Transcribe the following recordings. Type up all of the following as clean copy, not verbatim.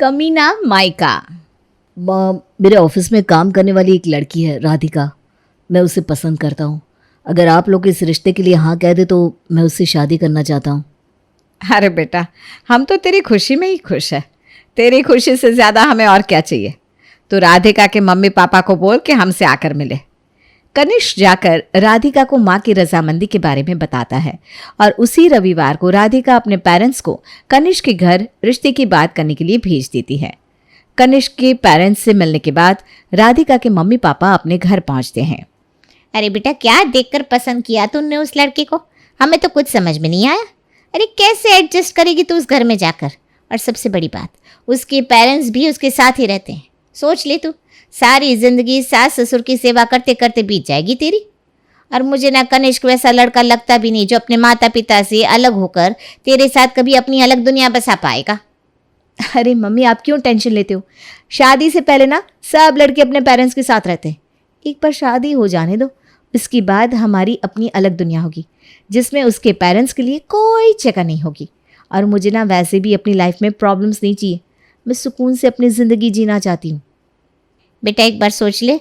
कमीना माइका। माँ, मेरे ऑफिस में काम करने वाली एक लड़की है राधिका, मैं उसे पसंद करता हूँ। अगर आप लोग इस रिश्ते के लिए हाँ कह दे तो मैं उससे शादी करना चाहता हूँ। अरे बेटा, हम तो तेरी खुशी में ही खुश है। तेरी खुशी से ज़्यादा हमें और क्या चाहिए। तो राधिका के मम्मी पापा को बोल के हमसे आकर मिले। कनिष्क जाकर राधिका को माँ की रजामंदी के बारे में बताता है और उसी रविवार को राधिका अपने पेरेंट्स को कनिष्क के घर रिश्ते की बात करने के लिए भेज देती है। कनिष्क के पेरेंट्स से मिलने के बाद राधिका के मम्मी पापा अपने घर पहुंचते हैं। अरे बेटा, क्या देखकर पसंद किया तुमने उस लड़के को? हमें तो कुछ समझ में नहीं आया। अरे कैसे एडजस्ट करेगी तू उस घर में जाकर? और सबसे बड़ी बात, उसके पेरेंट्स भी उसके साथ ही रहते हैं। सोच ले तू, सारी जिंदगी सास ससुर की सेवा करते करते बीत जाएगी तेरी। और मुझे ना कनिष्क वैसा लड़का लगता भी नहीं जो अपने माता पिता से अलग होकर तेरे साथ कभी अपनी अलग दुनिया बसा पाएगा। अरे मम्मी, आप क्यों टेंशन लेते हो? शादी से पहले ना सब लड़के अपने पेरेंट्स के साथ रहते हैं। एक बार शादी हो जाने दो, इसके बाद हमारी अपनी अलग दुनिया होगी जिसमें उसके पेरेंट्स के लिए कोई जगह नहीं होगी। और मुझे ना वैसे भी अपनी लाइफ में प्रॉब्लम्स नहीं चाहिए। मैं सुकून से अपनी ज़िंदगी जीना चाहती हूँ। बेटा एक बार सोच ले,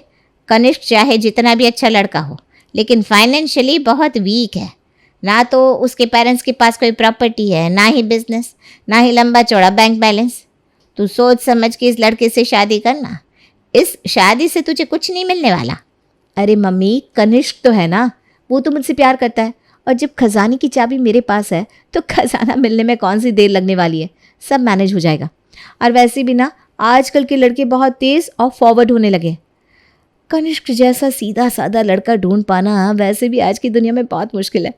कनिष्क चाहे जितना भी अच्छा लड़का हो लेकिन फाइनेंशियली बहुत वीक है। ना तो उसके पेरेंट्स के पास कोई प्रॉपर्टी है, ना ही बिजनेस, ना ही लंबा चौड़ा बैंक बैलेंस। तू सोच समझ के इस लड़के से शादी करना। इस शादी से तुझे कुछ नहीं मिलने वाला। अरे मम्मी, कनिष्क तो है ना, वो तो मुझसे प्यार करता है। और जब खजाने की चाबी मेरे पास है तो खजाना मिलने में कौन सी देर लगने वाली है। सब मैनेज हो जाएगा। और वैसे भी ना आजकल के लड़के बहुत तेज़ और फॉरवर्ड होने लगे। कनिष्क जैसा सीधा साधा लड़का ढूंढ पाना वैसे भी आज की दुनिया में बहुत मुश्किल है।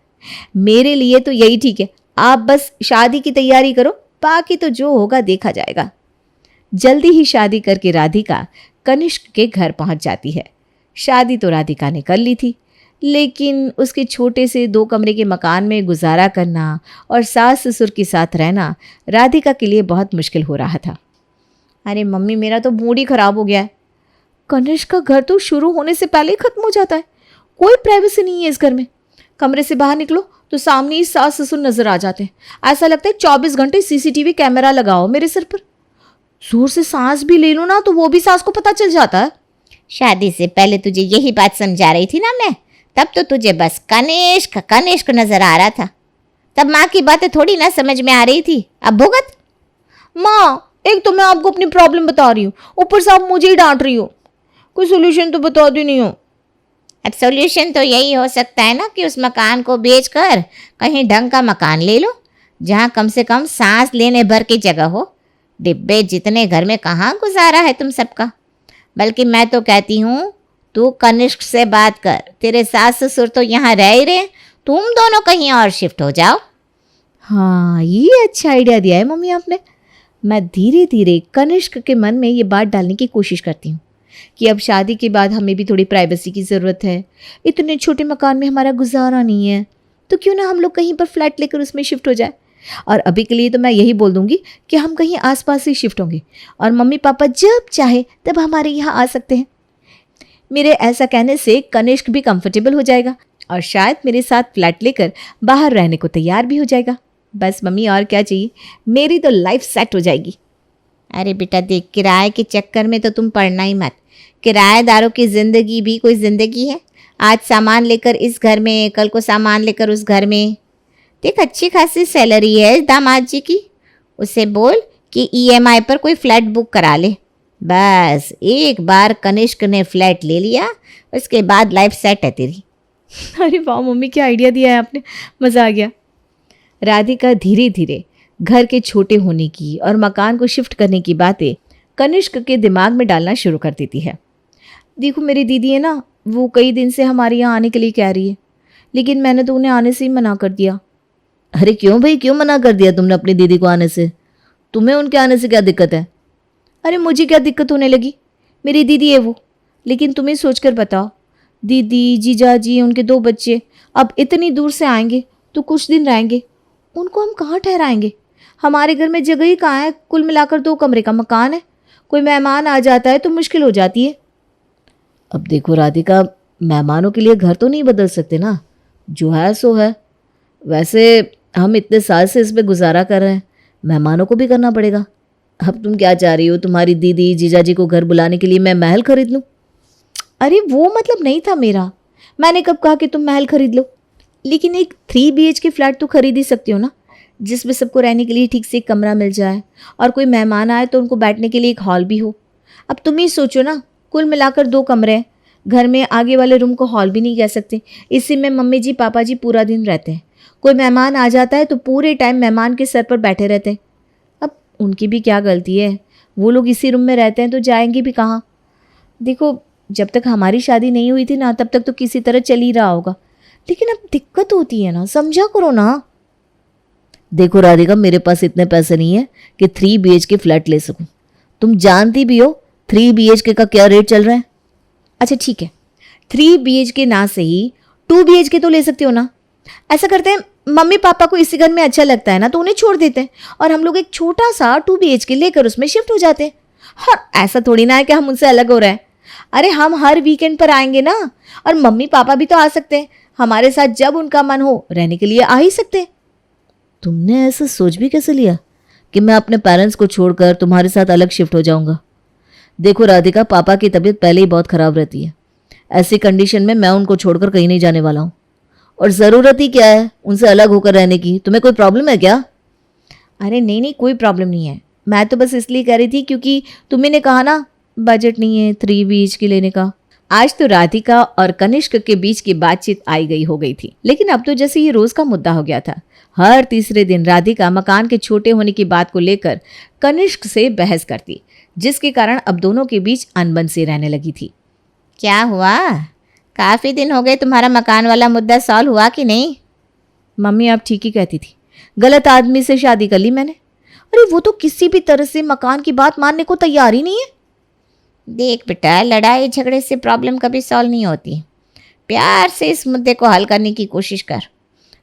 मेरे लिए तो यही ठीक है। आप बस शादी की तैयारी करो, बाकी तो जो होगा देखा जाएगा। जल्दी ही शादी करके राधिका कनिष्क के घर पहुंच जाती है। शादी तो राधिका ने कर ली थी, लेकिन उसके छोटे से 2 कमरे के मकान में गुजारा करना और सास ससुर के साथ रहना राधिका के लिए बहुत मुश्किल हो रहा था। अरे मम्मी, मेरा तो मूड ही खराब हो गया है। कनिष्क का घर तो शुरू होने से पहले ही खत्म हो जाता है। कोई प्राइवेसी नहीं है इस घर में। कमरे से बाहर निकलो तो सामने ही सास ससुर नजर आ जाते हैं। ऐसा लगता है 24 घंटे सीसीटीवी कैमरा लगाओ मेरे सिर पर। जोर से सांस भी ले लो ना तो वो भी सास को पता चल जाता है। शादी से पहले तुझे यही बात समझा रही थी ना मैं, तब तो तुझे बस कनिष्क कनिष्क नजर आ रहा था। तब माँ की बातें थोड़ी ना समझ में आ रही थी। अब भुगत। माँ, एक तो मैं आपको अपनी प्रॉब्लम बता रही हूँ, ऊपर से आप मुझे ही डांट रही हो। कोई सोल्यूशन तो बता दी नहीं हो। अब सोल्यूशन तो यही हो सकता है ना कि उस मकान को बेचकर कहीं ढंग का मकान ले लो, जहाँ कम से कम सांस लेने भर की जगह हो। डिब्बे जितने घर में कहाँ गुजारा है तुम सबका। बल्कि मैं तो कहती हूँ तू कनिष्क से बात कर। तेरे सास ससुर तो यहाँ रह ही रहे, तुम दोनों कहीं और शिफ्ट हो जाओ। हाँ, ये अच्छा आइडिया दिया है मम्मी आपने। मैं धीरे धीरे कनिष्क के मन में ये बात डालने की कोशिश करती हूँ कि अब शादी के बाद हमें भी थोड़ी प्राइवेसी की ज़रूरत है। इतने छोटे मकान में हमारा गुजारा नहीं है, तो क्यों ना हम लोग कहीं पर फ्लैट लेकर उसमें शिफ्ट हो जाए। और अभी के लिए तो मैं यही बोल दूंगी कि हम कहीं आसपास ही शिफ्ट होंगे और मम्मी पापा जब चाहे तब हमारे यहाँ आ सकते हैं। मेरे ऐसा कहने से कनिष्क भी कंफर्टेबल हो जाएगा और शायद मेरे साथ फ्लैट लेकर बाहर रहने को तैयार भी हो जाएगा। बस मम्मी, और क्या चाहिए, मेरी तो लाइफ सेट हो जाएगी। अरे बेटा देख, किराए के चक्कर में तो तुम पड़ना ही मत। किराएदारों की ज़िंदगी भी कोई ज़िंदगी है? आज सामान लेकर इस घर में, कल को सामान लेकर उस घर में। देख, अच्छी खासी सैलरी है दामाद जी की। उसे बोल कि ईएमआई पर कोई फ्लैट बुक करा ले। बस एक बार कनिष्क ने फ्लैट ले लिया, उसके बाद लाइफ सेट है तेरी। अरे वाह मम्मी, क्या आइडिया दिया है आपने, मज़ा आ गया। राधिका धीरे धीरे घर के छोटे होने की और मकान को शिफ्ट करने की बातें कनिष्क के दिमाग में डालना शुरू कर देती है। देखो, मेरी दीदी है ना, वो कई दिन से हमारे यहाँ आने के लिए कह रही है, लेकिन मैंने तो उन्हें आने से ही मना कर दिया। अरे क्यों भाई, क्यों मना कर दिया तुमने अपनी दीदी को आने से? तुम्हें उनके आने से क्या दिक्कत है? अरे मुझे क्या दिक्कत होने लगी, मेरी दीदी है वो। लेकिन तुम्हें सोचकर बताओ, दीदी, जीजा जी, उनके 2 बच्चे अब इतनी दूर से आएंगे तो कुछ दिन रहेंगे, उनको हम कहाँ ठहराएंगे? हमारे घर में जगह ही कहाँ है? कुल मिलाकर 2 कमरे का मकान है। कोई मेहमान आ जाता है तो मुश्किल हो जाती है। अब देखो राधिका, मेहमानों के लिए घर तो नहीं बदल सकते ना, जो है सो है। वैसे हम इतने साल से इसमें गुजारा कर रहे हैं, मेहमानों को भी करना पड़ेगा। अब तुम क्या चाह रही हो? तुम्हारी दीदी जीजाजी को घर बुलाने के लिए मैं महल खरीद लूँ? अरे वो मतलब नहीं था मेरा। मैंने कब कहा कि तुम महल खरीद लो? लेकिन एक 3 BHK फ्लैट तो खरीद ही सकती हो ना, जिसमें सबको रहने के लिए ठीक से एक कमरा मिल जाए और कोई मेहमान आए तो उनको बैठने के लिए एक हॉल भी हो। अब तुम ही सोचो ना, कुल मिलाकर 2 कमरे हैं। घर में आगे वाले रूम को हॉल भी नहीं कह सकते। इसी में मम्मी जी पापा जी पूरा दिन रहते हैं। कोई मेहमान आ जाता है तो पूरे टाइम मेहमान के सर पर बैठे रहते हैं। अब उनकी भी क्या गलती है? वो लोग इसी रूम में रहते हैं तो जाएंगे भी कहाँ? देखो, जब तक हमारी शादी नहीं हुई थी ना, तब तक तो किसी तरह चल ही रहा होगा, लेकिन अब दिक्कत होती है ना, समझा करो ना। देखो राधिका, मेरे पास इतने पैसे नहीं है कि 3 BHK फ्लैट ले सकूं। तुम जानती भी हो 3 BHK का क्या रेट चल रहा है। अच्छा ठीक है, 3 BHK ना सही 2 BHK तो ले सकते हो ना। ऐसा करते हैं, मम्मी पापा को इसी घर में अच्छा लगता है ना, तो उन्हें छोड़ देते हैं और हम लोग एक छोटा सा 2 BHK लेकर उसमें शिफ्ट हो जाते हैं। हाँ, ऐसा थोड़ी ना है कि हम उनसे अलग हो रहे हैं। अरे हम हर वीकेंड पर आएंगे ना, और मम्मी पापा भी तो आ सकते हैं हमारे साथ। जब उनका मन हो रहने के लिए आ ही सकते हैं। तुमने ऐसा सोच भी कैसे लिया कि मैं अपने पेरेंट्स को छोड़कर तुम्हारे साथ अलग शिफ्ट हो जाऊंगा? देखो राधिका, पापा की तबीयत पहले ही बहुत ख़राब रहती है। ऐसी कंडीशन में मैं उनको छोड़कर कहीं नहीं जाने वाला हूँ। और ज़रूरत ही क्या है उनसे अलग होकर रहने की? तुम्हें कोई प्रॉब्लम है क्या? अरे नहीं नहीं, कोई प्रॉब्लम नहीं है। मैं तो बस इसलिए कह रही थी क्योंकि तुम्ही ने कहा ना बजट नहीं है 3 BHK लेने का। आज तो राधिका और कनिष्क के बीच की बातचीत आई गई हो गई थी, लेकिन अब तो जैसे ये रोज का मुद्दा हो गया था। हर तीसरे दिन राधिका मकान के छोटे होने की बात को लेकर कनिष्क से बहस करती, जिसके कारण अब दोनों के बीच अनबन सी रहने लगी थी। क्या हुआ? काफ़ी दिन हो गए, तुम्हारा मकान वाला मुद्दा सॉल्व हुआ कि नहीं? मम्मी आप ठीक ही कहती थी, गलत आदमी से शादी कर ली मैंने। अरे वो तो किसी भी तरह से मकान की बात मानने को तैयार ही नहीं है। देख बेटा, लड़ाई झगड़े से प्रॉब्लम कभी सॉल्व नहीं होती। प्यार से इस मुद्दे को हल करने की कोशिश कर।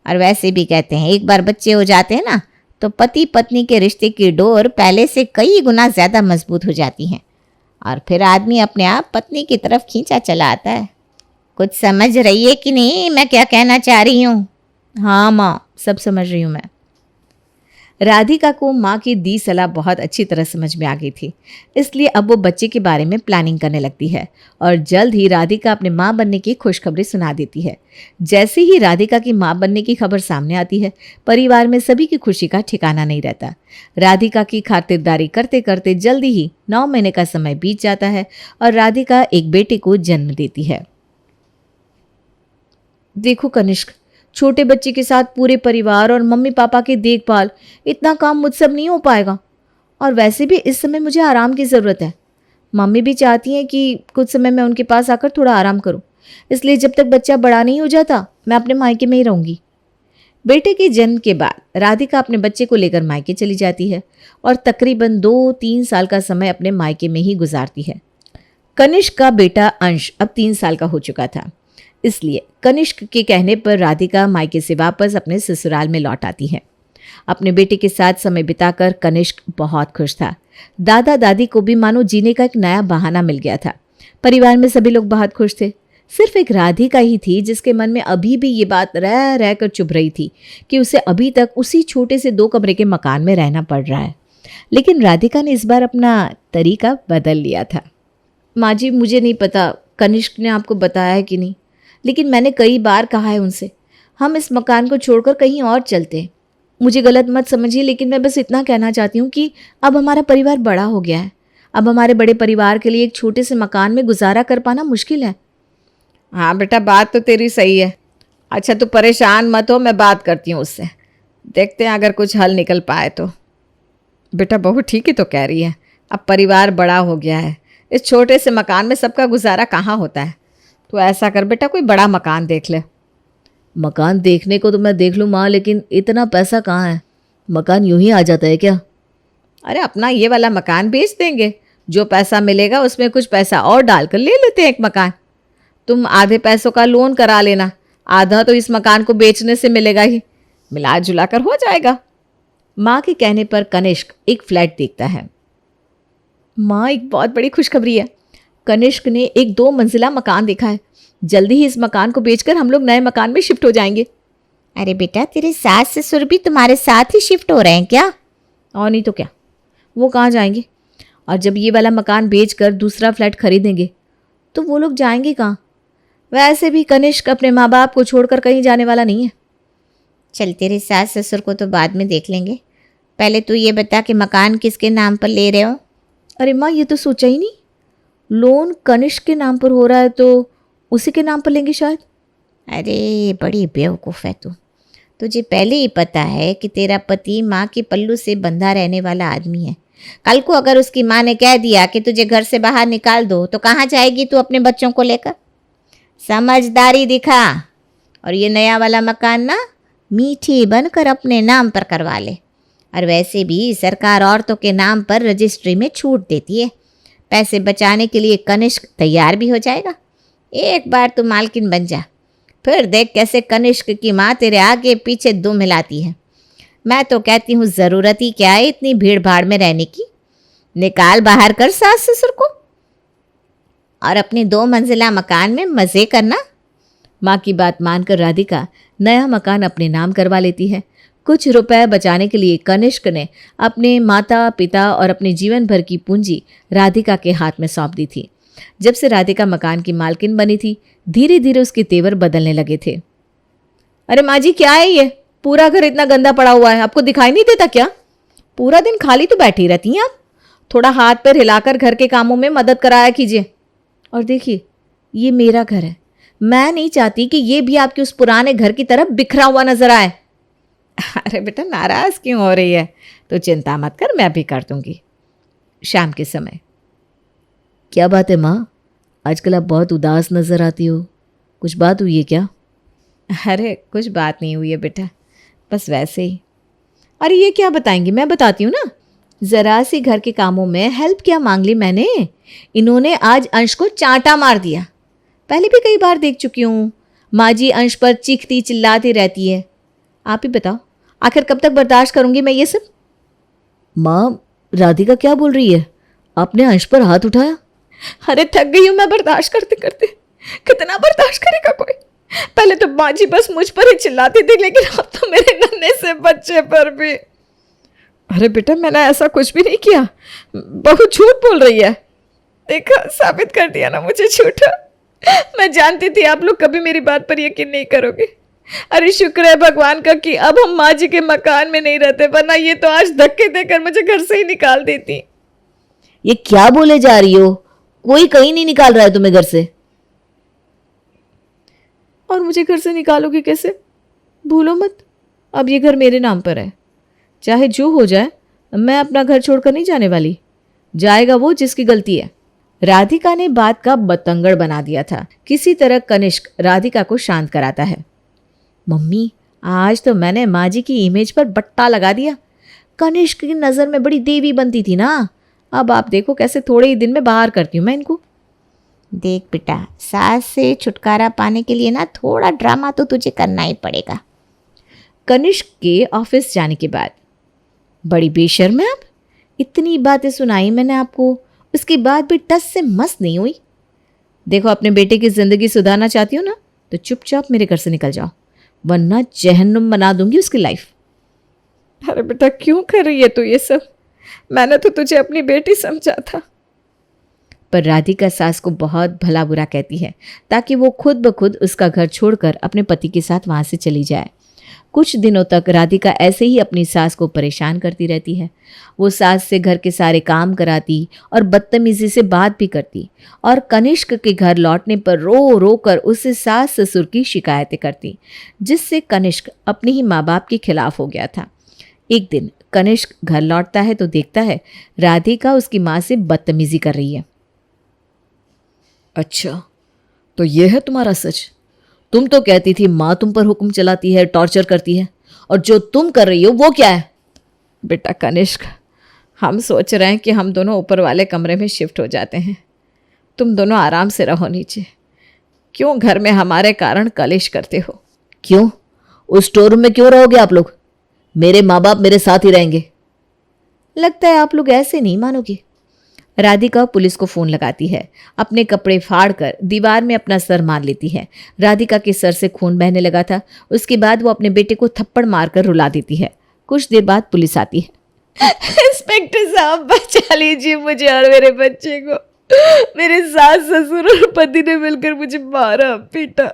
और वैसे भी कहते हैं, एक बार बच्चे हो जाते हैं ना, तो पति पत्नी के रिश्ते की डोर पहले से कई गुना ज़्यादा मजबूत हो जाती हैं और फिर आदमी अपने आप पत्नी की तरफ खींचा चला आता है। कुछ समझ रही है कि नहीं मैं क्या कहना चाह रही हूँ? हाँ माँ, सब समझ रही हूँ मैं। राधिका को माँ की दी सलाह बहुत अच्छी तरह समझ में आ गई थी, इसलिए अब वो बच्चे के बारे में प्लानिंग करने लगती है और जल्द ही राधिका अपने माँ बनने की खुशखबरी सुना देती है। जैसे ही राधिका की माँ बनने की खबर सामने आती है, परिवार में सभी की खुशी का ठिकाना नहीं रहता। राधिका की खातिरदारी करते करते जल्दी ही 9 महीने का समय बीत जाता है और राधिका एक बेटे को जन्म देती है। देखो कनिष्क, छोटे बच्चे के साथ पूरे परिवार और मम्मी पापा की देखभाल, इतना काम मुझसे अब नहीं हो पाएगा। और वैसे भी इस समय मुझे आराम की ज़रूरत है। मम्मी भी चाहती हैं कि कुछ समय मैं उनके पास आकर थोड़ा आराम करूं, इसलिए जब तक बच्चा बड़ा नहीं हो जाता मैं अपने मायके में ही रहूंगी। बेटे के जन्म के बाद राधिका अपने बच्चे को लेकर मायके चली जाती है और तकरीबन 2-3 साल का समय अपने मायके में ही गुजारती है। कनिष्क का बेटा अंश अब 3 साल का हो चुका था, इसलिए कनिष्क के कहने पर राधिका मायके से वापस अपने ससुराल में लौट आती है। अपने बेटे के साथ समय बिताकर कनिष्क बहुत खुश था। दादा दादी को भी मानो जीने का एक नया बहाना मिल गया था। परिवार में सभी लोग बहुत खुश थे। सिर्फ एक राधिका ही थी जिसके मन में अभी भी ये बात रह रह कर चुभ रही थी कि उसे अभी तक उसी छोटे से 2 कमरे के मकान में रहना पड़ रहा है। लेकिन राधिका ने इस बार अपना तरीका बदल लिया था। माँ जी, मुझे नहीं पता कनिष्क ने आपको बताया है कि नहीं, लेकिन मैंने कई बार कहा है उनसे, हम इस मकान को छोड़कर कहीं और चलते हैं। मुझे गलत मत समझिए, लेकिन मैं बस इतना कहना चाहती हूँ कि अब हमारा परिवार बड़ा हो गया है। अब हमारे बड़े परिवार के लिए एक छोटे से मकान में गुजारा कर पाना मुश्किल है। हाँ बेटा, बात तो तेरी सही है। अच्छा तू परेशान मत हो, मैं बात करती हूँ उससे, देखते हैं अगर कुछ हल निकल पाए तो। बेटा बहू ठीक ही तो कह रही है, अब परिवार बड़ा हो गया है, इस छोटे से मकान में सबका गुजारा कहाँ होता है। तो ऐसा कर बेटा, कोई बड़ा मकान देख ले। मकान देखने को तो मैं देख लूँ माँ, लेकिन इतना पैसा कहाँ है? मकान यूं ही आ जाता है क्या? अरे अपना ये वाला मकान बेच देंगे, जो पैसा मिलेगा उसमें कुछ पैसा और डालकर ले लेते हैं एक मकान। तुम आधे पैसों का लोन करा लेना, आधा तो इस मकान को बेचने से मिलेगा ही, मिला जुला कर हो जाएगा। माँ के कहने पर कनिष्क एक फ्लैट देखता है। माँ, एक बहुत बड़ी खुशखबरी है। कनिष्क ने एक 2 मंजिला मकान देखा है। जल्दी ही इस मकान को बेचकर हम लोग नए मकान में शिफ्ट हो जाएंगे। अरे बेटा, तेरे सास ससुर भी तुम्हारे साथ ही शिफ्ट हो रहे हैं क्या? और नहीं तो क्या, वो कहाँ जाएंगे? और जब ये वाला मकान बेचकर दूसरा फ्लैट खरीदेंगे तो वो लोग जाएंगे कहाँ? वैसे भी कनिष्क अपने माँ बाप को छोड़कर कहीं जाने वाला नहीं है। चल, तेरे सास ससुर को तो बाद में देख लेंगे, पहले तू ये बता कि मकान किसके नाम पर ले रहे हो? अरे माँ, ये तो सोचा ही नहीं। लोन कनिष्क के नाम पर हो रहा है तो उसी के नाम पर लेंगे शायद। अरे बड़ी बेवकूफ़ है तू। तुझे पहले ही पता है कि तेरा पति माँ के पल्लू से बंधा रहने वाला आदमी है। कल को अगर उसकी माँ ने कह दिया कि तुझे घर से बाहर निकाल दो तो कहाँ जाएगी तू अपने बच्चों को लेकर? समझदारी दिखा, और ये नया वाला मकान ना मीठी बनकर अपने नाम पर करवा ले। और वैसे भी सरकार औरतों के नाम पर रजिस्ट्री में छूट देती है। पैसे बचाने के लिए कनिष्क तैयार भी हो जाएगा। एक बार तू मालकिन बन जा, फिर देख कैसे कनिष्क की माँ तेरे आगे पीछे दुम हिलाती है। मैं तो कहती हूँ ज़रूरत ही क्या है इतनी भीड़ भाड़ में रहने की। निकाल बाहर कर सास ससुर को और अपनी 2 मंजिला मकान में मज़े करना। माँ की बात मानकर राधिका नया मकान अपने नाम करवा लेती है। कुछ रुपए बचाने के लिए कनिष्क ने अपने माता पिता और अपने जीवन भर की पूंजी राधिका के हाथ में सौंप दी थी। जब से राधिका मकान की मालकिन बनी थी, धीरे धीरे उसके तेवर बदलने लगे थे। अरे माँ जी, क्या है ये? पूरा घर इतना गंदा पड़ा हुआ है, आपको दिखाई नहीं देता क्या? पूरा दिन खाली तो बैठी रहती हैं आप। थोड़ा हाथ पैर हिलाकर घर के कामों में मदद कराया कीजिए। और देखिए, ये मेरा घर है, मैं नहीं चाहती कि ये भी आपके उस पुराने घर की तरफ बिखरा हुआ नजर आए। अरे बेटा, नाराज क्यों हो रही है? तो चिंता मत कर, मैं भी कर दूंगी। शाम के समय। क्या बात है माँ, आजकल आप बहुत उदास नजर आती हो, कुछ बात हुई है क्या? अरे कुछ बात नहीं हुई है बेटा, बस वैसे ही। अरे ये क्या बताएंगी, मैं बताती हूँ ना। ज़रा सी घर के कामों में हेल्प क्या मांग ली मैंने, इन्होंने आज अंश को चांटा मार दिया। पहले भी कई बार देख चुकी हूँ, माँ जी अंश पर चीखती चिल्लाती रहती है। आप ही बताओ, आखिर कब तक बर्दाश्त करूँगी मैं ये सब? माँ, राधिका क्या बोल रही है? आपने अंश पर हाथ उठाया? अरे थक गई हूँ मैं बर्दाश्त करते करते। कितना बर्दाश्त करेगा कोई? पहले तो माँ जी बस मुझ पर ही चिल्लाती थी, लेकिन अब तो मेरे नन्हे से बच्चे पर भी। अरे बेटा, मैंने ऐसा कुछ भी नहीं किया, बहू झूठ बोल रही है। देखा, साबित कर दिया ना मुझे झूठा। मैं जानती थी आप लोग कभी मेरी बात पर यकीन नहीं करोगे। अरे शुक्र है भगवान का कि अब हम माँ जी के मकान में नहीं रहते, वरना ये तो आज धक्के देकर मुझे घर से ही निकाल देती। ये क्या बोले जा रही हो? कोई कहीं नहीं निकाल रहा है तुम्हें घर से। और मुझे घर से निकालोगे कैसे? भूलो मत, अब ये घर मेरे नाम पर है। चाहे जो हो जाए, मैं अपना घर छोड़कर नहीं जाने वाली। जाएगा वो जिसकी गलती है। राधिका ने बात का बतंगड़ बना दिया था। किसी तरह कनिष्क राधिका को शांत कराता है। मम्मी, आज तो मैंने माँ जी की इमेज पर बट्टा लगा दिया। कनिष्क की नज़र में बड़ी देवी बनती थी ना, अब आप देखो कैसे थोड़े ही दिन में बाहर करती हूँ मैं इनको। देख बेटा, सास से छुटकारा पाने के लिए ना थोड़ा ड्रामा तो तुझे करना ही पड़ेगा। कनिष्क के ऑफिस जाने के बाद, बड़ी बेशर्म है आप, इतनी बातें सुनाई मैंने आपको, उसके बाद भी टस से मस नहीं हुई। देखो, अपने बेटे की ज़िंदगी सुधारना चाहती हो ना, तो चुपचाप मेरे घर से निकल जाओ, वरना जहन्नुम बना दूंगी उसकी लाइफ। अरे बेटा, क्यों कर रही है तू ये सब? मैंने तो तुझे अपनी बेटी समझा था। पर राधिका सास को बहुत भला बुरा कहती है, ताकि वो खुद ब खुद उसका घर छोड़कर अपने पति के साथ वहाँ से चली जाए। कुछ दिनों तक राधिका ऐसे ही अपनी सास को परेशान करती रहती है। वो सास से घर के सारे काम कराती और बदतमीजी से बात भी करती, और कनिष्क के घर लौटने पर रो रो कर उससे सास ससुर की शिकायतें करती, जिससे कनिष्क अपने ही माँ बाप के खिलाफ हो गया था। एक दिन कनिष्क घर लौटता है तो देखता है राधिका उसकी माँ से बदतमीजी कर रही है। अच्छा, तो ये है तुम्हारा सच? तुम तो कहती थी माँ तुम पर हुक्म चलाती है, टॉर्चर करती है, और जो तुम कर रही हो वो क्या है? बेटा कनिष्क, हम सोच रहे हैं कि हम दोनों ऊपर वाले कमरे में शिफ्ट हो जाते हैं। तुम दोनों आराम से रहो नीचे। क्यों घर में हमारे कारण कलेश करते हो? क्यों? उस स्टोर रूम में क्यों रहोगे आप लोग? मेरे माँ बाप मेरे साथ ही रहेंगे। लगता है आप लोग ऐसे नहीं मानोगे। राधिका पुलिस को फ़ोन लगाती है, अपने कपड़े फाड़कर दीवार में अपना सर मार लेती है। राधिका के सर से खून बहने लगा था। उसके बाद वो अपने बेटे को थप्पड़ मारकर रुला देती है। कुछ देर बाद पुलिस आती है। इंस्पेक्टर साहब बचा लीजिए मुझे और मेरे बच्चे को। मेरे सास ससुर और पति ने मिलकर मुझे मारा पीटा,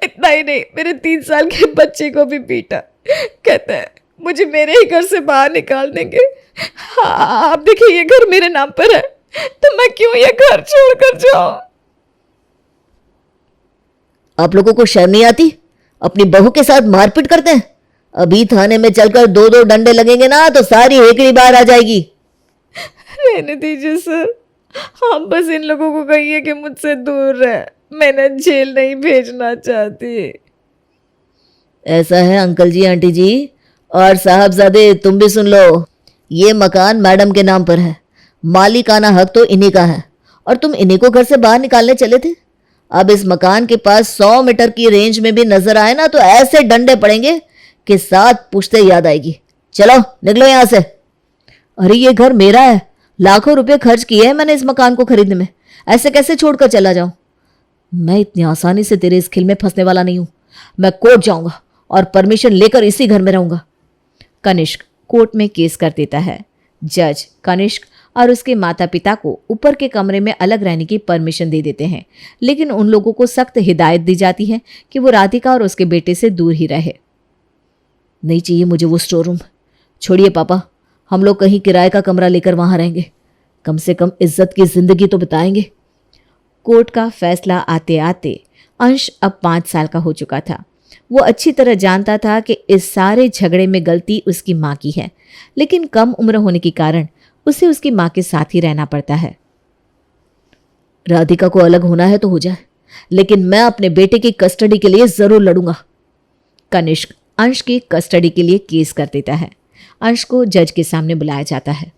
इतना ही नहीं मेरे 3 साल के बच्चे को भी पीटा। कहते हैं मुझे मेरे ही घर से बाहर निकाल देंगे। हाँ, आप देखिए ये घर मेरे नाम पर है, तो मैं क्यों ये घर छोड़कर जाऊं? आप लोगों को शर्म नहीं आती? अपनी बहू के साथ मारपीट करते हैं। अभी थाने में चलकर 2-2 डंडे लगेंगे ना तो सारी हेकड़ी बाहर आ जाएगी। रहने दीजिए सर, आप बस इन लोगों को कहिए कि मुझसे दूर रहे, मैंने जेल नहीं भेजना चाहती। ऐसा है अंकल जी, आंटी जी और साहबजादे, तुम भी सुन लो। ये मकान मैडम के नाम पर है, मालिकाना हक तो इन्हीं का है और तुम इन्हीं को घर से बाहर निकालने चले थे। अब इस मकान के पास 100 मीटर की रेंज में भी नजर आए ना तो ऐसे डंडे पड़ेंगे कि 7 पुश्ते याद आएगी। चलो निकलो यहां से। अरे ये घर मेरा है, लाखों रुपए खर्च किए हैं मैंने इस मकान को खरीदने में, ऐसे कैसे छोड़कर चला जाऊं? मैं इतनी आसानी से तेरे इस खेल में फंसने वाला नहीं हूं। मैं कोर्ट जाऊंगा और परमिशन लेकर इसी घर में रहूंगा। कनिष्क कोर्ट में केस कर देता है। जज कनिष्क और उसके माता पिता को ऊपर के कमरे में अलग रहने की परमिशन दे देते हैं, लेकिन उन लोगों को सख्त हिदायत दी जाती है कि वो राधिका और उसके बेटे से दूर ही रहे। नहीं चाहिए मुझे वो स्टोर रूम। छोड़िए पापा, हम लोग कहीं किराए का कमरा लेकर वहां रहेंगे, कम से कम इज्जत की जिंदगी तो बिताएंगे। कोर्ट का फैसला आते आते अंश अब 5 साल का हो चुका था। वो अच्छी तरह जानता था कि इस सारे झगड़े में गलती उसकी माँ की है, लेकिन कम उम्र होने के कारण उसे उसकी माँ के साथ ही रहना पड़ता है। राधिका को अलग होना है तो हो जाए, लेकिन मैं अपने बेटे की कस्टडी के लिए जरूर लड़ूंगा। कनिष्क अंश की कस्टडी के लिए केस कर देता है। अंश को जज के सामने बुलाया जाता है।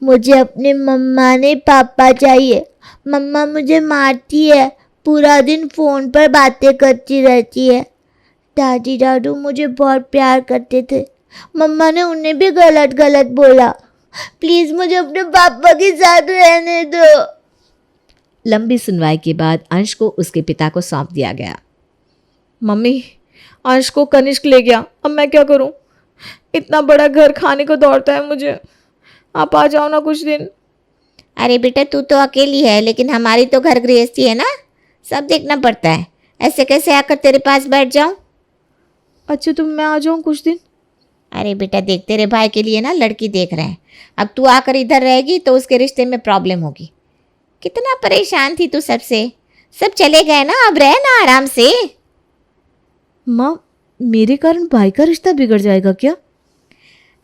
मुझे अपने मम्मा ने पापा चाहिए। मम्मा मुझे मारती है, पूरा दिन फ़ोन पर बातें करती रहती है। दादी दादू मुझे बहुत प्यार करते थे, मम्मा ने उन्हें भी गलत गलत बोला। प्लीज़ मुझे अपने पापा के साथ रहने दो। लंबी सुनवाई के बाद अंश को उसके पिता को सौंप दिया गया। मम्मी, अंश को कनिष्क ले गया, अब मैं क्या करूं? इतना बड़ा घर खाने को दौड़ता है मुझे। आप आ जाओ ना कुछ दिन। अरे बेटा तू तो अकेली है, लेकिन हमारी तो घर गृहस्थी है ना, सब देखना पड़ता है। ऐसे कैसे आकर तेरे पास बैठ जाऊं? अच्छा तो मैं आ जाऊं कुछ दिन? अरे बेटा देख, तेरे भाई के लिए ना लड़की देख रहे हैं, अब तू आकर इधर रहेगी तो उसके रिश्ते में प्रॉब्लम होगी। कितना परेशान थी तू सबसे, सब चले गए ना, अब रह ना आराम से। माँ, मेरे कारण भाई का रिश्ता बिगड़ जाएगा क्या?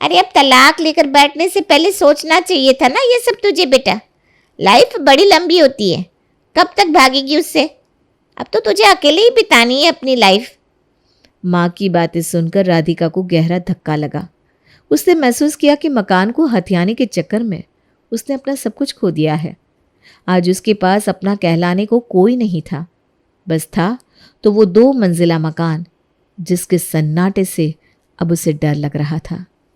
अरे अब तलाक लेकर बैठने से पहले सोचना चाहिए था ना ये सब तुझे। बेटा लाइफ बड़ी लंबी होती है, कब तक भागेगी उससे? अब तो तुझे अकेले ही बितानी है अपनी लाइफ। माँ की बातें सुनकर राधिका को गहरा धक्का लगा। उसने महसूस किया कि मकान को हथियाने के चक्कर में उसने अपना सब कुछ खो दिया है। आज उसके पास अपना कहलाने को कोई नहीं था, बस था तो वो 2 मंजिला मकान जिसके सन्नाटे से अब उसे डर लग रहा था।